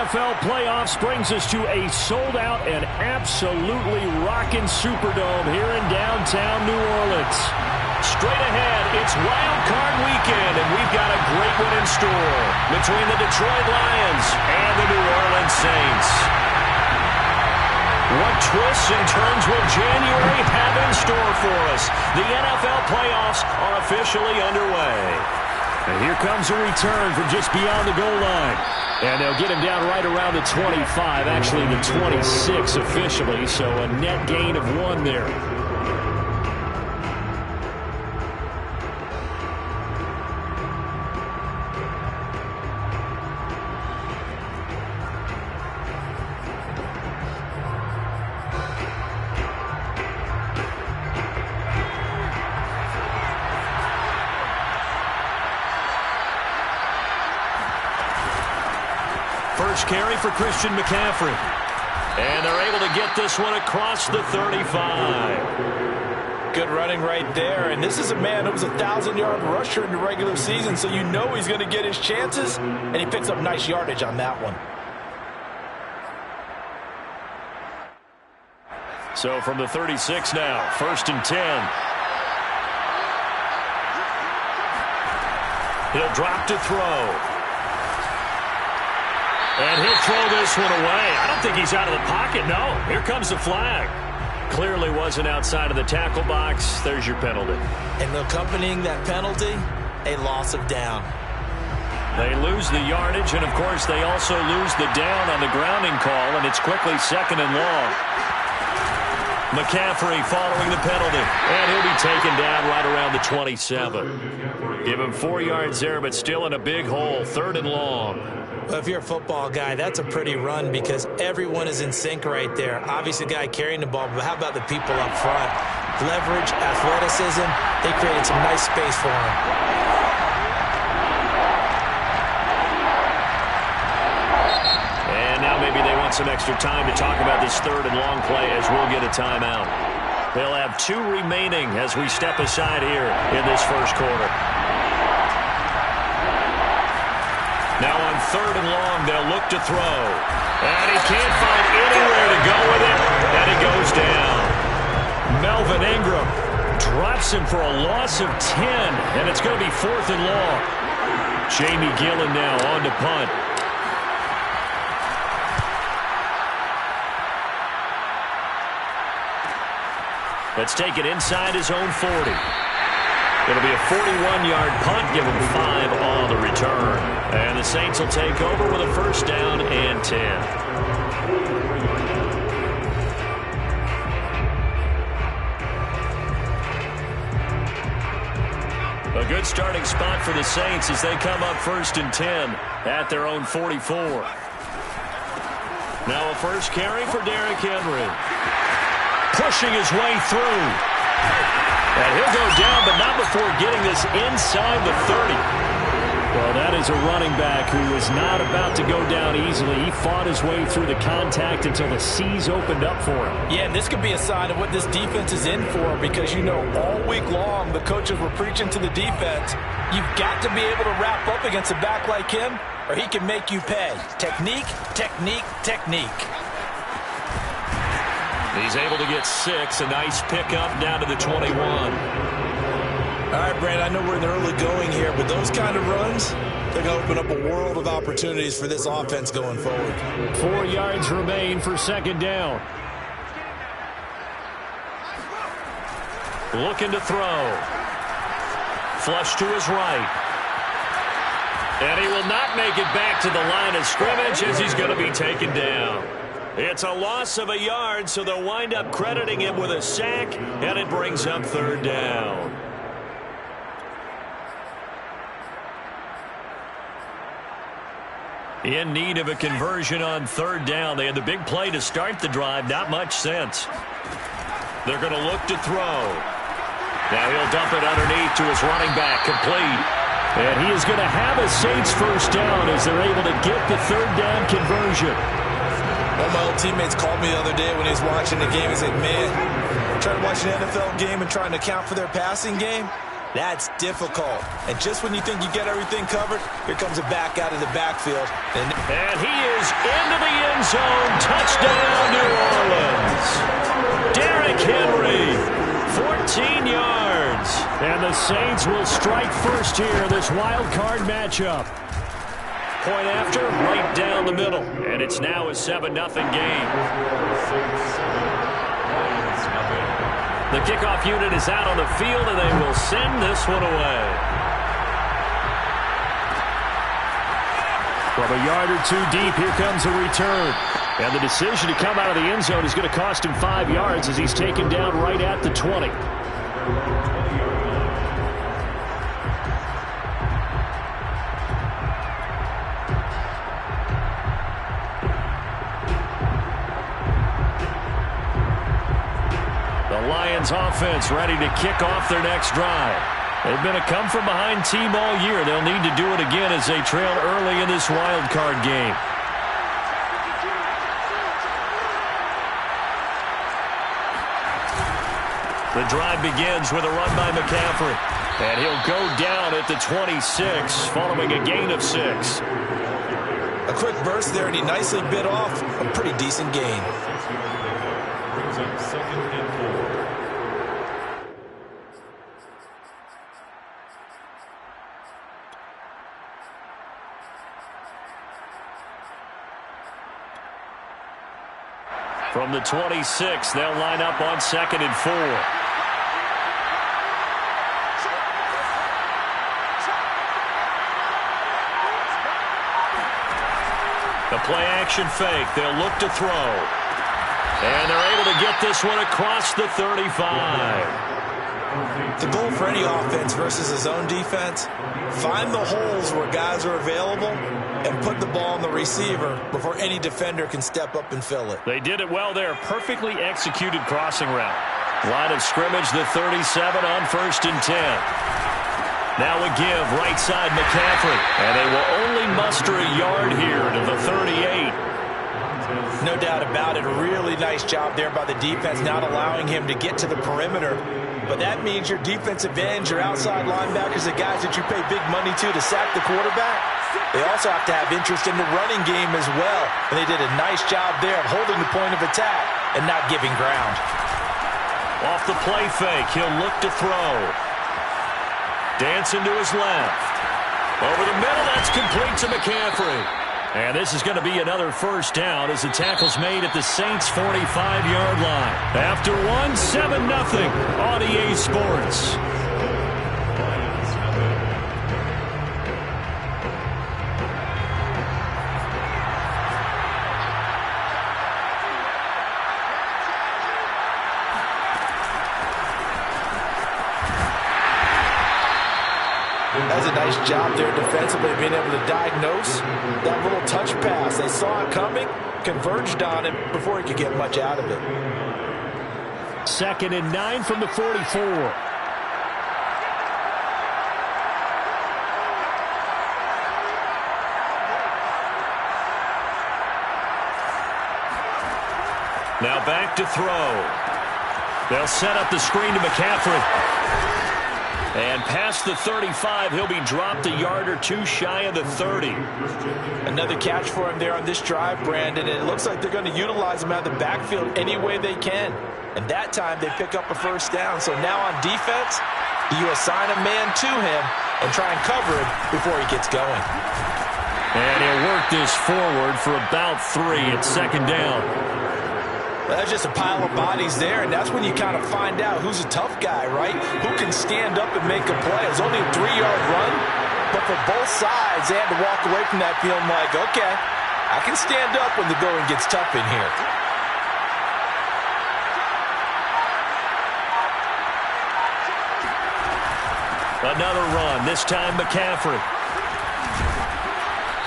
NFL playoffs brings us to a sold-out and absolutely rocking Superdome here in downtown New Orleans. Straight ahead, it's Wild Card Weekend, and we've got a great one in store between the Detroit Lions and the New Orleans Saints. What twists and turns will January have in store for us? The NFL playoffs are officially underway. And here comes a return from just beyond the goal line. And they'll get him down right around the 25, actually the 26 officially, so a net gain of 1 there. First carry for Christian McCaffrey. And they're able to get this one across the 35. Good running right there. And this is a man who was a 1,000-yard rusher in the regular season, so you know he's going to get his chances. And he picks up nice yardage on that one. So from the 36 now, 1st and 10. He'll drop to throw. And he'll throw this one away. I don't think he's out of the pocket. No, here comes the flag. Clearly wasn't outside of the tackle box. There's your penalty. And accompanying that penalty, a loss of down. They lose the yardage, and of course they also lose the down on the grounding call, and it's quickly 2nd and long. McCaffrey following the penalty, and he'll be taken down right around the 27. Give him 4 yards there, but still in a big hole, 3rd and long. Well, if you're a football guy, that's a pretty run because everyone is in sync right there. Obviously, the guy carrying the ball, but how about the people up front? Leverage, athleticism, they created some nice space for him. And now maybe they want some extra time to talk about this 3rd and long play as we'll get a timeout. They'll have 2 remaining as we step aside here in this first quarter. Now on 3rd and long, they'll look to throw. And he can't find anywhere to go with it, and he goes down. Melvin Ingram drops him for a loss of 10, and it's going to be 4th and long. Jamie Gillen now on to punt. Let's take it inside his own 40. It'll be a 41-yard punt, give him 5 on the return. And the Saints will take over with a 1st down and 10. A good starting spot for the Saints as they come up 1st and 10 at their own 44. Now a first carry for Derrick Henry. Pushing his way through. And he'll go down, but not before getting this inside the 30. Well, that is a running back who is not about to go down easily. He fought his way through the contact until the seas opened up for him. Yeah, and this could be a sign of what this defense is in for because, you know, all week long the coaches were preaching to the defense. You've got to be able to wrap up against a back like him or he can make you pay. Technique, technique, technique. He's able to get 6. A nice pickup down to the 21. All right, Brandon, I know we're in the early going here, but those kind of runs, they're going to open up a world of opportunities for this offense going forward. 4 yards remain for 2nd down. Looking to throw. Flush to his right. And he will not make it back to the line of scrimmage as he's going to be taken down. It's a loss of a yard, so they'll wind up crediting him with a sack, and it brings up 3rd down. In need of a conversion on 3rd down. They had the big play to start the drive, not much sense. They're going to look to throw. Now he'll dump it underneath to his running back, complete. And he is going to have a Saints 1st down as they're able to get the 3rd down conversion. One of my old teammates called me the other day when he was watching the game. He said, man, I'm trying to watch an NFL game and trying to account for their passing game. That's difficult. And just when you think you get everything covered, here comes a back out of the backfield. And he is into the end zone. Touchdown, New Orleans. Derrick Henry, 14 yards. And the Saints will strike first here, this wild card matchup. Point after, right down the middle. And it's now a 7-0 game. The kickoff unit is out on the field, and they will send this one away. From a yard or two deep, here comes a return. And the decision to come out of the end zone is going to cost him 5 yards as he's taken down right at the 20. The Lions offense ready to kick off their next drive. They've been a come-from-behind team all year. They'll need to do it again as they trail early in this wild card game. The drive begins with a run by McCaffrey. And he'll go down at the 26 following a gain of 6. A quick burst there, and he nicely bit off a pretty decent gain. From the 26, they'll line up on 2nd and 4. The play-action fake. They'll look to throw. And they're able to get this one across the 35. The goal for any offense versus his own defense, find the holes where guys are available and put the ball on the receiver before any defender can step up and fill it. They did it well there. Perfectly executed crossing route. Line of scrimmage, the 37 on 1st and 10. Now a give, right side McCaffrey. And they will only muster a yard here to the 38. No doubt about it. A really nice job there by the defense, not allowing him to get to the perimeter. But that means your defensive ends, your outside linebackers, the guys that you pay big money to sack the quarterback, they also have to have interest in the running game as well. And they did a nice job there of holding the point of attack and not giving ground. Off the play fake, he'll look to throw. Dancing to his left. Over the middle, that's complete to McCaffrey. And this is going to be another first down as the tackle's made at the Saints' 45-yard line. After one, 7-0 on EA Sports. That's a nice job there defensively, being able to diagnose that little touch pass. They saw it coming, converged on it before he could get much out of it. 2nd and 9 from the 44. Now back to throw. They'll set up the screen to McCaffrey. And past the 35, he'll be dropped a yard or two shy of the 30. Another catch for him there on this drive, Brandon. And it looks like they're going to utilize him out of the backfield any way they can. And that time they pick up a first down. So now on defense, you assign a man to him and try and cover him before he gets going. And he'll work this forward for about 3 at 2nd down. That's just a pile of bodies there, and that's when you kind of find out who's a tough guy, right? Who can stand up and make a play. It's only a 3-yard run, but for both sides, they had to walk away from that feeling like, okay, I can stand up when the going gets tough in here. Another run, this time McCaffrey.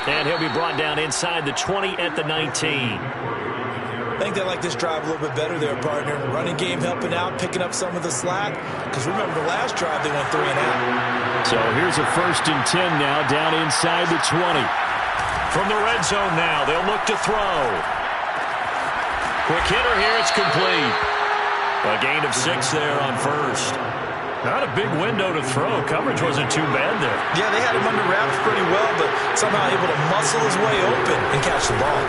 And he'll be brought down inside the 20 at the 19. I think they like this drive a little bit better there, partner. Running game helping out, picking up some of the slack. Because remember, the last drive, they went 3 and out. So here's a 1st and 10 now, down inside the 20. From the red zone now, they'll look to throw. Quick hitter here, it's complete. A gain of 6 there on 1st. Not a big window to throw. Coverage wasn't too bad there. Yeah, they had him under wraps pretty well, but somehow able to muscle his way open and catch the ball.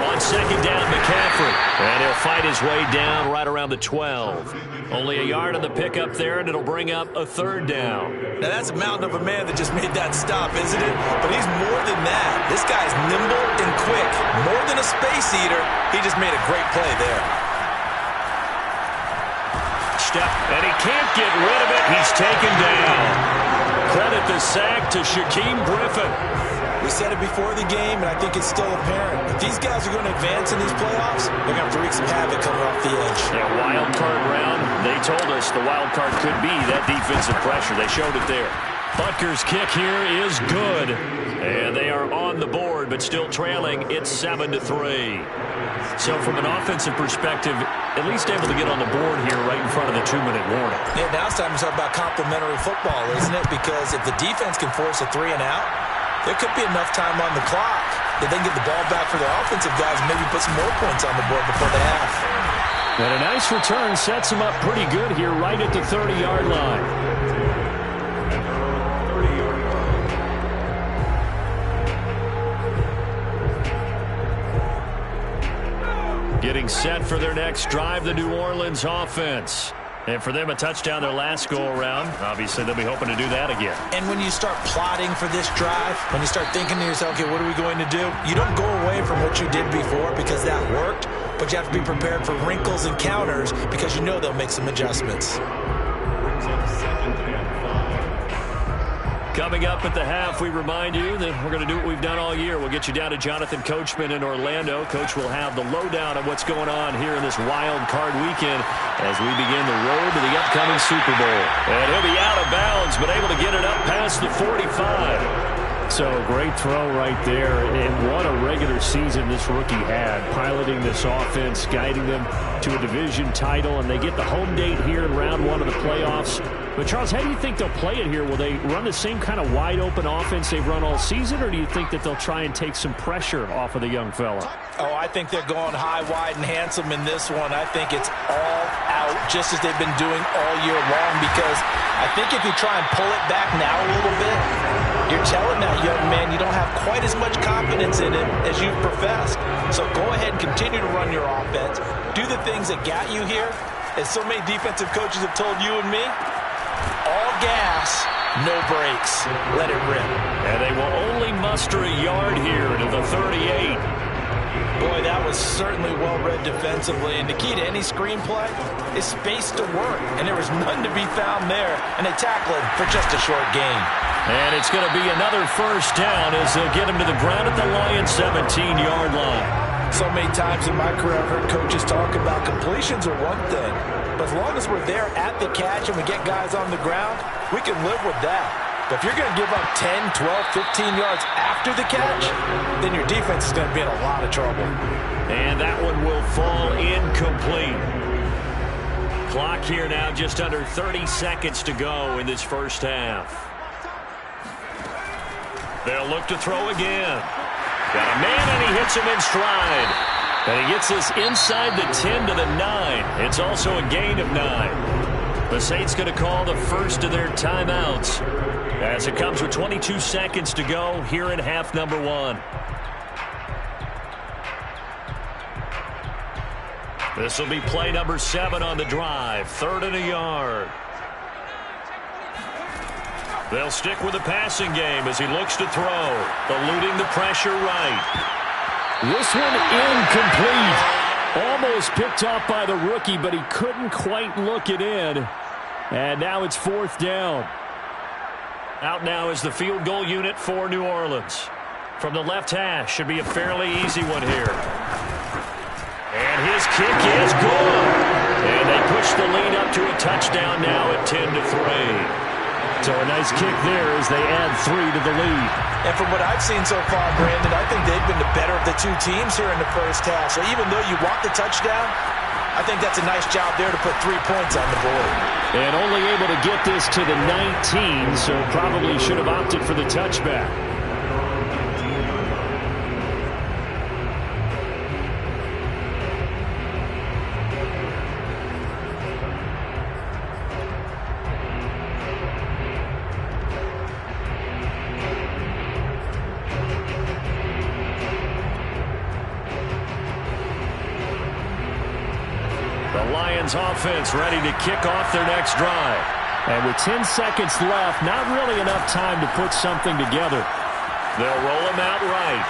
On second down, McCaffrey. And he'll fight his way down right around the 12. Only a yard on the pickup there, and it'll bring up a third down. Now, that's a mountain of a man that just made that stop, isn't it? But he's more than that. This guy's nimble and quick. More than a space eater, he just made a great play there. And he can't get rid of it. He's taken down. Credit the sack to Shaquem Griffin. We said it before the game, and I think it's still apparent. If these guys are going to advance in these playoffs, they're going to have to wreak some havoc coming off the edge. Yeah, wild card round. They told us the wild card could be that defensive pressure. They showed it there. Butker's kick here is good. And they are on the board, but still trailing. It's 7-3. So from an offensive perspective, at least able to get on the board here right in front of the 2-minute warning. Yeah, now it's time to talk about complementary football, isn't it? Because if the defense can force a 3-and-out, there could be enough time on the clock that they can get the ball back for their offensive guys and maybe put some more points on the board before the half. And a nice return sets them up pretty good here right at the 30-yard line. Getting set for their next drive, the New Orleans offense. And for them, a touchdown their last go-around. Obviously, they'll be hoping to do that again. And when you start plotting for this drive, when you start thinking to yourself, okay, what are we going to do? You don't go away from what you did before because that worked, but you have to be prepared for wrinkles and counters because you know they'll make some adjustments. Coming up at the half, we remind you that we're going to do what we've done all year. We'll get you down to Jonathan Coachman in Orlando. Coach will have the lowdown on what's going on here in this wild card weekend as we begin the road to the upcoming Super Bowl. And he'll be out of bounds, but able to get it up past the 45. So great throw right there, and what a regular season this rookie had, piloting this offense, guiding them to a division title, and they get the home date here in round one of the playoffs. But, Charles, how do you think they'll play it here? Will they run the same kind of wide-open offense they've run all season, or do you think that they'll try and take some pressure off of the young fella? Oh, I think they're going high, wide, and handsome in this one. I think it's all out, just as they've been doing all year long, because I think if you try and pull it back now a little bit, you're telling that young man you don't have quite as much confidence in him as you've professed. So go ahead and continue to run your offense. Do the things that got you here. As so many defensive coaches have told you and me, all gas, no brakes. Let it rip. And they will only muster a yard here to the 38. Boy, that was certainly well-read defensively. And the key to any screenplay is space to work. And there was none to be found there. And they tackle it for just a short gain. And it's going to be another first down as they'll get him to the ground at the Lions' 17-yard line. So many times in my career I've heard coaches talk about completions are one thing. But as long as we're there at the catch and we get guys on the ground, we can live with that. But if you're going to give up 10, 12, 15 yards after the catch, then your defense is going to be in a lot of trouble. And that one will fall incomplete. Clock here now just under 30 seconds to go in this first half. They'll look to throw again. Got a man, and he hits him in stride. And he gets this inside the 10 to the 9. It's also a gain of 9. The Saints going to call the first of their timeouts as it comes with 22 seconds to go here in half number one. This will be play number 7 on the drive. 3rd and a yard. They'll stick with the passing game as he looks to throw. Eluding the pressure right. This one incomplete. Almost picked off by the rookie, but he couldn't quite look it in. And now it's 4th down. Out now is the field goal unit for New Orleans. From the left hash, should be a fairly easy one here. And his kick is good. And they push the lead up to a touchdown now at 10-3. So a nice kick there as they add 3 to the lead. And from what I've seen so far, Brandon, I think they've been the better of the two teams here in the first half. So even though you want the touchdown, I think that's a nice job there to put 3 points on the board. And only able to get this to the 19, so probably should have opted for the touchback. The Lions offense ready to kick off their next drive. And with 10 seconds left, not really enough time to put something together. They'll roll him out right.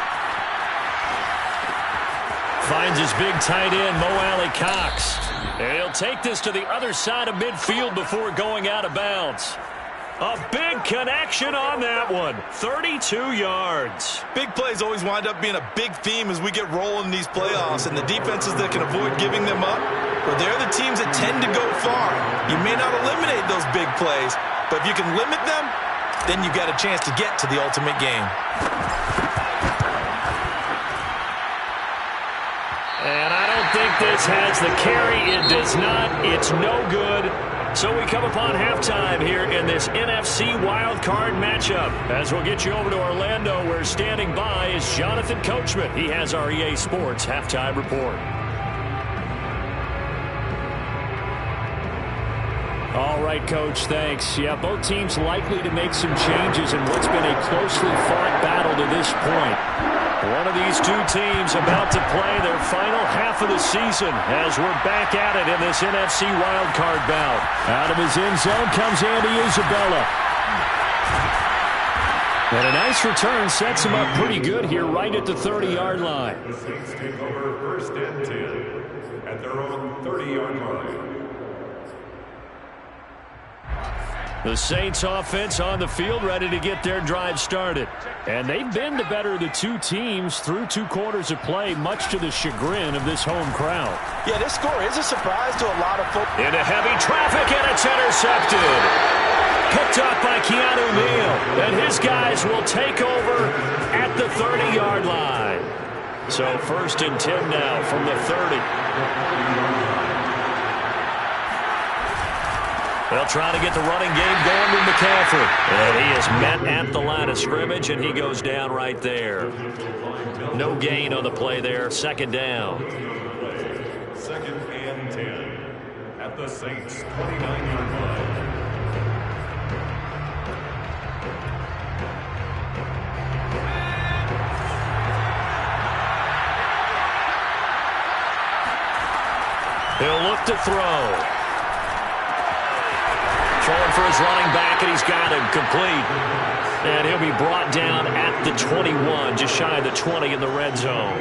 Finds his big tight end, Mo Alley-Cox. And he'll take this to the other side of midfield before going out of bounds. A big connection on that one. 32 yards. Big plays always wind up being a big theme as we get rolling in these playoffs. And the defenses that can avoid giving them up, well, they're the teams that tend to go far. You may not eliminate those big plays, but if you can limit them, then you got a chance to get to the ultimate game. And I don't think this has the carry. It does not. It's no good. So we come upon halftime here in this NFC wildcard matchup. As we'll get you over to Orlando, where standing by is Jonathan Coachman. He has our EA Sports halftime report. All right, Coach, thanks. Yeah, both teams likely to make some changes in what's been a closely fought battle to this point. One of these two teams about to play their final half of the season as we're back at it in this NFC wildcard bout. Out of his end zone comes Andy Isabella. And a nice return sets him up pretty good here right at the 30-yard line. The Saints take over first and 10 at their own 30-yard line. The Saints offense on the field ready to get their drive started. And they've been the better of the two teams through 2 quarters of play, much to the chagrin of this home crowd. Yeah, this score is a surprise to a lot of folks. Into heavy traffic, and it's intercepted. Picked up by Keanu Neal. And his guys will take over at the 30-yard line. So first and 10 now from the 30. They'll try to get the running game going with McCaffrey. And he is met at the line of scrimmage, and he goes down right there. No gain on the play there. Second down. Second and 10 at the Saints' 29-yard line. He'll look to throw. Throwing for his running back, and he's got him complete. And he'll be brought down at the 21, just shy of the 20 in the red zone.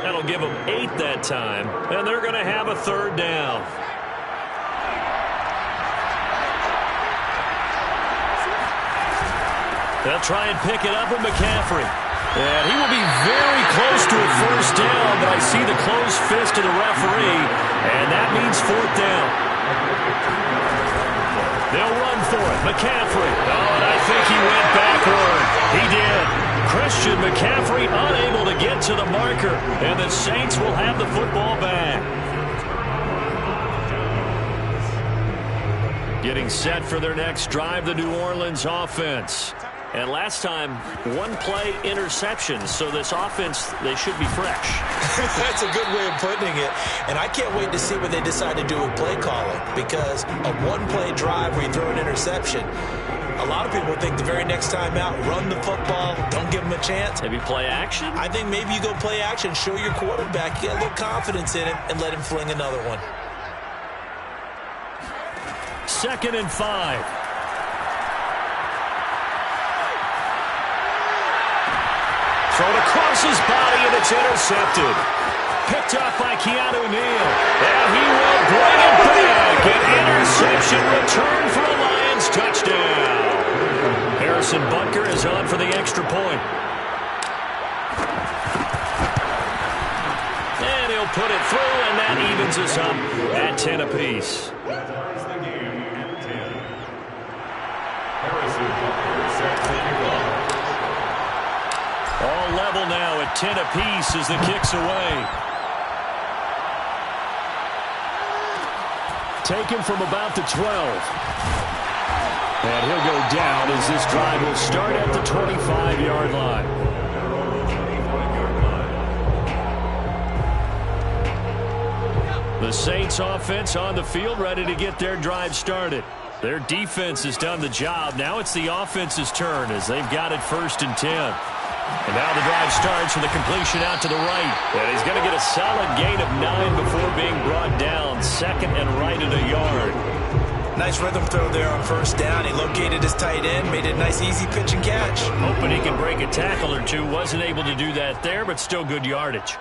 That'll give them 8 that time, and they're going to have a third down. They'll try and pick it up with McCaffrey. And he will be very close to a first down, but I see the closed fist of the referee, and that means fourth down. They'll run for it. McCaffrey. Oh, and I think he went backward. He did. Christian McCaffrey unable to get to the marker, and the Saints will have the football back. Getting set for their next drive, the New Orleans offense. And last time, 1-play interception. So this offense, they should be fresh. That's a good way of putting it. And I can't wait to see what they decide to do with play calling. Because a 1-play drive where you throw an interception, a lot of people think the very next time out, run the football, don't give them a chance. Maybe play action? I think maybe you go play action, show your quarterback, get a little confidence in it, and let him fling another one. 2nd and 5. Thrown across his body, and it's intercepted. Picked up by Keanu Neal. And he will bring it back. An interception return for a Lions touchdown. Harrison Butker is on for the extra point. And he'll put it through, and that evens us up at 10 apiece. That ties the game at 10. Harrison Butker set to kick off. All level now at 10 apiece as the kick's away. Taken from about the 12. And he'll go down as this drive will start at the 25-yard line. The Saints offense on the field ready to get their drive started. Their defense has done the job. Now it's the offense's turn as they've got it 1st and 10. And now the drive starts with a completion out to the right. And he's going to get a solid gain of 9 before being brought down. Second and right at a yard. Nice rhythm throw there on first down. He located his tight end, made it a nice easy pitch and catch. Hoping he can break a tackle or two. Wasn't able to do that there, but still good yardage.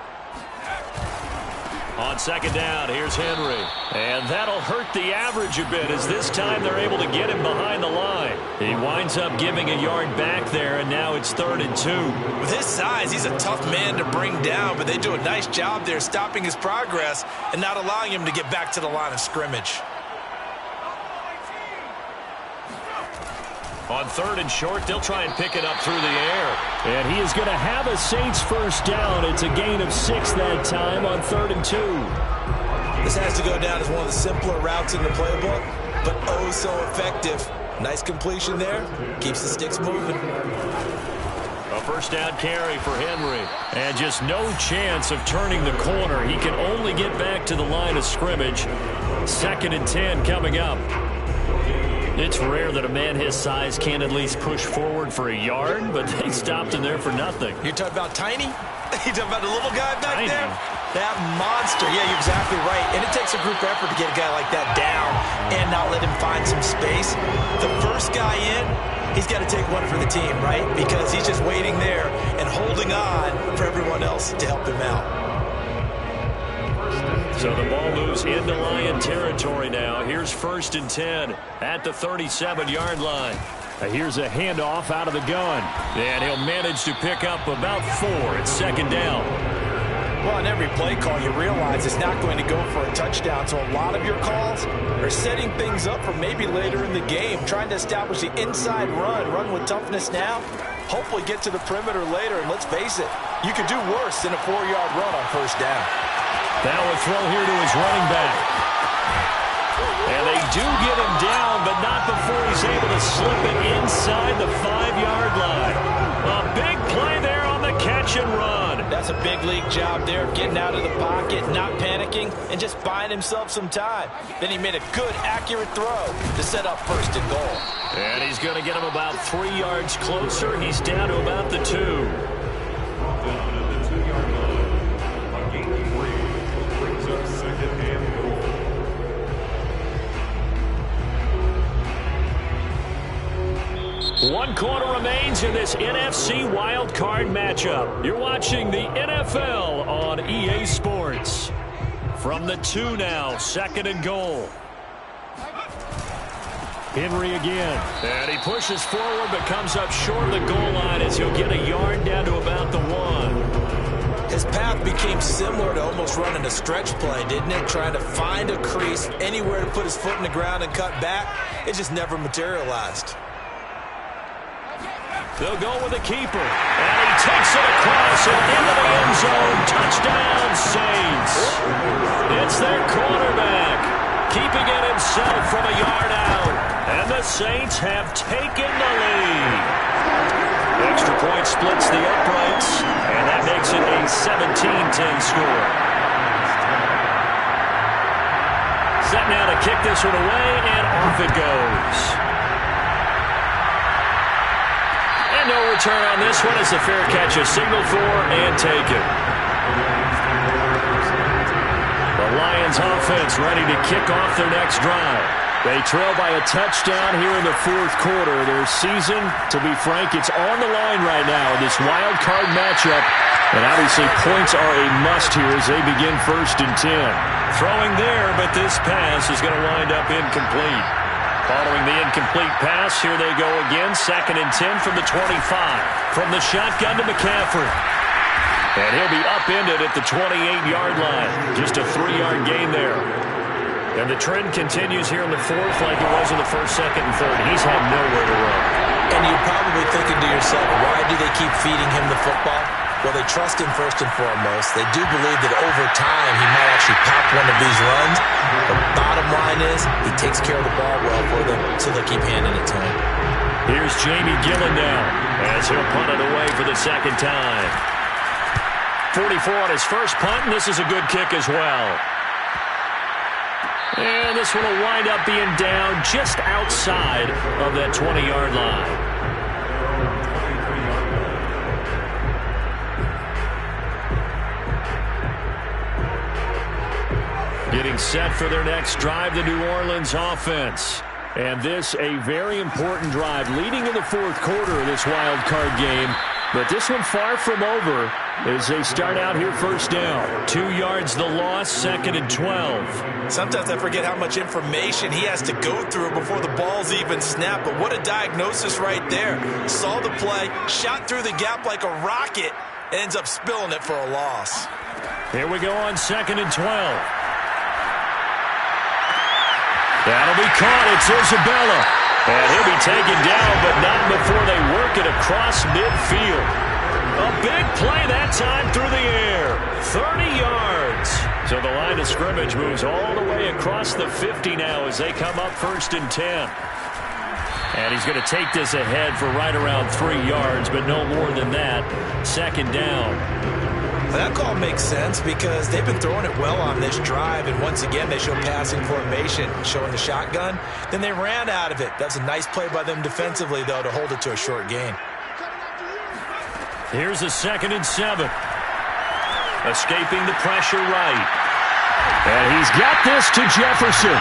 On second down, here's Henry. And that'll hurt the average a bit as this time they're able to get him behind the line. He winds up giving a yard back there, and now it's 3rd and 2. With his size, he's a tough man to bring down, but they do a nice job there stopping his progress and not allowing him to get back to the line of scrimmage. On 3rd and short, they'll try and pick it up through the air. And he is going to have a Saints first down. It's a gain of 6 that time on 3rd and 2. This has to go down as one of the simpler routes in the playbook, but oh so effective. Nice completion there. Keeps the sticks moving. A first down carry for Henry. And just no chance of turning the corner. He can only get back to the line of scrimmage. 2nd and 10 coming up. It's rare that a man his size can at least push forward for a yard, but they stopped him there for nothing. You're talking about tiny? You're talking about the little guy back Tiny. there? That monster. Yeah, you're exactly right. And it takes a group effort to get a guy like that down and not let him find some space. The first guy in, he's got to take one for the team, right? Because he's just waiting there and holding on for everyone else to help him out. So the ball moves into Lion territory now. Here's 1st and 10 at the 37-yard line. Here's a handoff out of the gun. And he'll manage to pick up about 4 at 2nd down. Well, in every play call, you realize it's not going to go for a touchdown. So a lot of your calls are setting things up for maybe later in the game, trying to establish the inside run with toughness now. Hopefully get to the perimeter later. And let's face it, you could do worse than a 4-yard run on first down. Now a throw here to his running back. And they do get him down, but not before he's able to slip it inside the 5-yard line. A big play there on the catch and run. That's a big league job there, getting out of the pocket, not panicking, and just buying himself some time. Then he made a good, accurate throw to set up 1st and goal. And he's going to get him about 3 yards closer. He's down to about the 2. One quarter remains in this NFC wildcard matchup. You're watching the NFL on EA Sports. From the 2 now, 2nd and goal. Henry again. And he pushes forward but comes up short of the goal line as he'll get a yard down to about the 1. His path became similar to almost running a stretch play, didn't it? Trying to find a crease, anywhere to put his foot in the ground and cut back. It just never materialized. They'll go with the keeper. And he takes it across and into the end zone. Touchdown, Saints. It's their quarterback, keeping it himself from a yard out. And the Saints have taken the lead. Extra point splits the uprights, and that makes it a 17-10 score. Set now to kick this one away, and off it goes. No return on this one as the fair catch is signaled for and taken. The Lions offense ready to kick off their next drive. They trail by a touchdown here in the 4th quarter. Their season, to be frank, it's on the line right now in this wild card matchup. And obviously points are a must here as they begin 1st and 10. Throwing there, but this pass is going to wind up incomplete. Following the incomplete pass, here they go again. 2nd and 10 from the 25. From the shotgun to McCaffrey. And he'll be upended at the 28-yard line. Just a 3-yard gain there. And the trend continues here in the 4th like it was in the 1st, 2nd, and 3rd. He's had nowhere to run. And you're probably thinking to yourself, why do they keep feeding him the football? Well, they trust him first and foremost. They do believe that over time he might actually pop one of these runs. The bottom line is he takes care of the ball well for them, so they'll keep handing it to him. Here's Jamie Gillen now as he'll punt it away for the 2nd time. 44 on his first punt, and this is a good kick as well. And this one will wind up being down just outside of that 20-yard line. getting set for their next drive, the New Orleans offense. And this a very important drive leading in the fourth quarter of this wild card game. But this one far from over as they start out here first down. 2 yards the loss, 2nd and 12. Sometimes I forget how much information he has to go through before the ball's even snapped. But what a diagnosis right there. Saw the play, shot through the gap like a rocket, ends up spilling it for a loss. Here we go on 2nd and 12. That'll be caught. It's Isabella. And he'll be taken down, but not before they work it across midfield. A big play that time through the air. 30 yards. So the line of scrimmage moves all the way across the 50 now as they come up 1st and 10. And he's going to take this ahead for right around 3 yards, but no more than that. 2nd down. That call makes sense because they've been throwing it well on this drive, and once again they show passing formation, showing the shotgun. Then they ran out of it. That's a nice play by them defensively, though, to hold it to a short gain. Here's a 2nd and 7. Escaping the pressure right. And he's got this to Jefferson.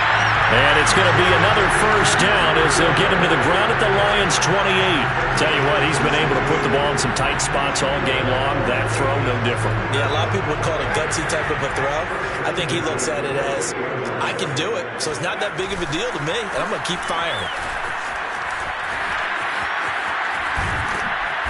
And it's going to be another first down as they'll get him to the ground at the Lions' 28. Tell you what, he's been able to put the ball in some tight spots all game long. That throw, no different. Yeah, a lot of people would call it a gutsy type of a throw. I think he looks at it as, I can do it, so it's not that big of a deal to me, and I'm going to keep firing.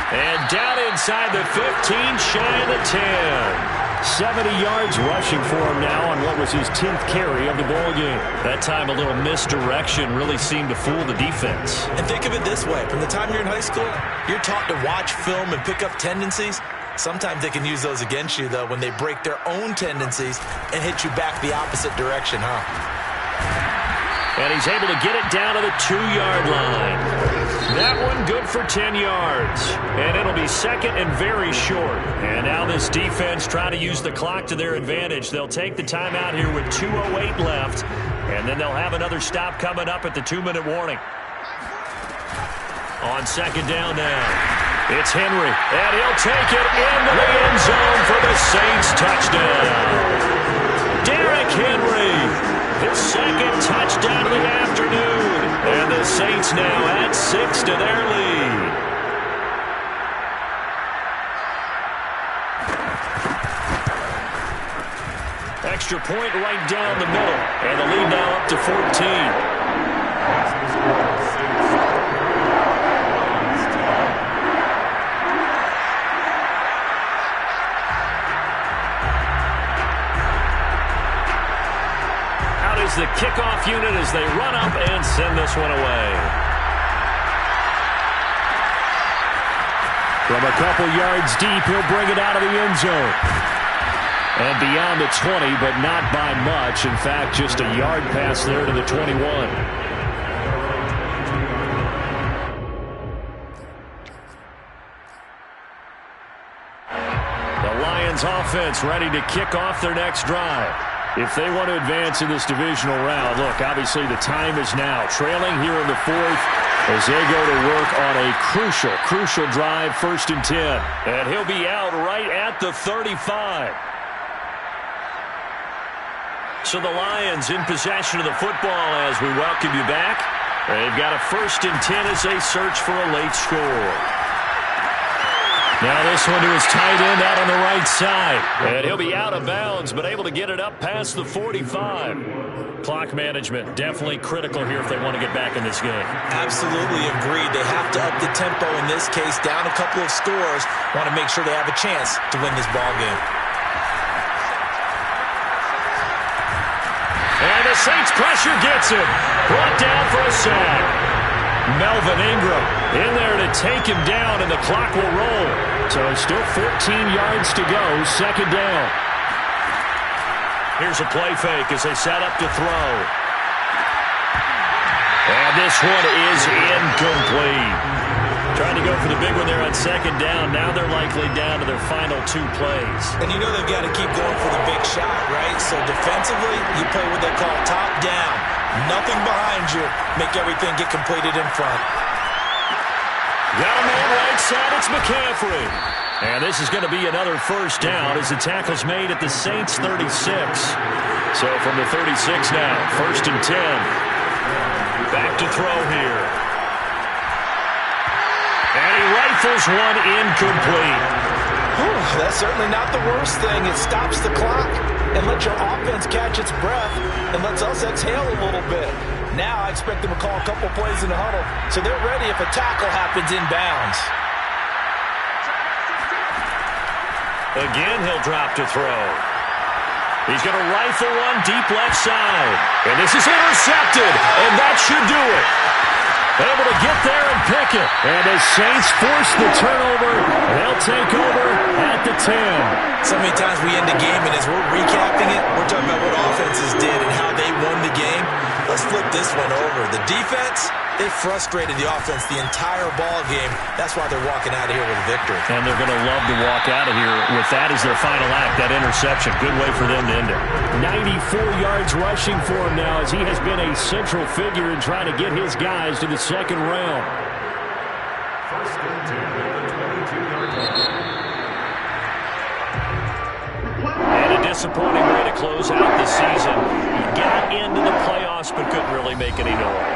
And down inside the 15, shy of the 10. 70 yards rushing for him now on what was his 10th carry of the ball game. That time a little misdirection really seemed to fool the defense. And think of it this way. From the time you're in high school, you're taught to watch film and pick up tendencies. Sometimes they can use those against you, though, when they break their own tendencies and hit you back the opposite direction, huh? And he's able to get it down to the 2-yard line. That one good for 10 yards. And it'll be 2nd and very short. And now this defense trying to use the clock to their advantage. They'll take the timeout here with 2:08 left. And then they'll have another stop coming up at the 2-minute warning. On 2nd down now. It's Henry. And he'll take it into the end zone for the Saints touchdown. Derrick Henry. His 2nd touchdown of the afternoon. And the Saints now add 6 to their lead. Extra point right down the middle. And the lead now up to 14. The kickoff unit as they run up and send this one away. From a couple yards deep, he'll bring it out of the end zone. And beyond the 20, but not by much. In fact, just a yard pass there to the 21. The Lions offense ready to kick off their next drive. If they want to advance in this divisional round, look, obviously the time is now. Trailing here in the 4th as they go to work on a crucial drive, 1st and 10. And he'll be out right at the 35. So the Lions in possession of the football as we welcome you back. They've got a 1st and 10 as they search for a late score. Now this one to his tight end out on the right side. And he'll be out of bounds, but able to get it up past the 45. Clock management definitely critical here if they want to get back in this game. Absolutely agreed. They have to up the tempo in this case, down a couple of scores. Want to make sure they have a chance to win this ball game. And the Saints pressure gets him. Brought down for a sack. Melvin Ingram in there to take him down, and the clock will roll. So still 14 yards to go, 2nd down. Here's a play fake as they set up to throw. And this one is incomplete. Trying to go for the big one there on 2nd down. Now they're likely down to their final 2 plays. And you know they've got to keep going for the big shot, right? So defensively, you play what they call top down. Nothing behind you. Make everything get completed in front. Got a man right side. It's McCaffrey. And this is going to be another first down as the tackle's made at the Saints' 36. So from the 36 now, 1st and 10. Back to throw here. And he rifles one incomplete. That's certainly not the worst thing. It stops the clock and lets your offense catch its breath and lets us exhale a little bit. Now I expect them to call a couple plays in the huddle so they're ready if a tackle happens inbounds. Again, he'll drop to throw. He's going to rifle one deep left side. And this is intercepted, and that should do it. Able to get there and pick it. And as Saints force the turnover, they'll take over at the 10. So many times we end the game, and as we're recapping it, we're talking about what offenses did and how they won the game. Let's flip this one over. The defense, they frustrated the offense the entire ball game. That's why they're walking out of here with a victory. And they're going to love to walk out of here with that as their final act, that interception. Good way for them to end it. 94 yards rushing for him now as he has been a central figure in trying to get his guys to the second round. 1st and 10 at the 22-yard line. And a disappointing way to close out the season. Got into the playoffs but couldn't really make any noise.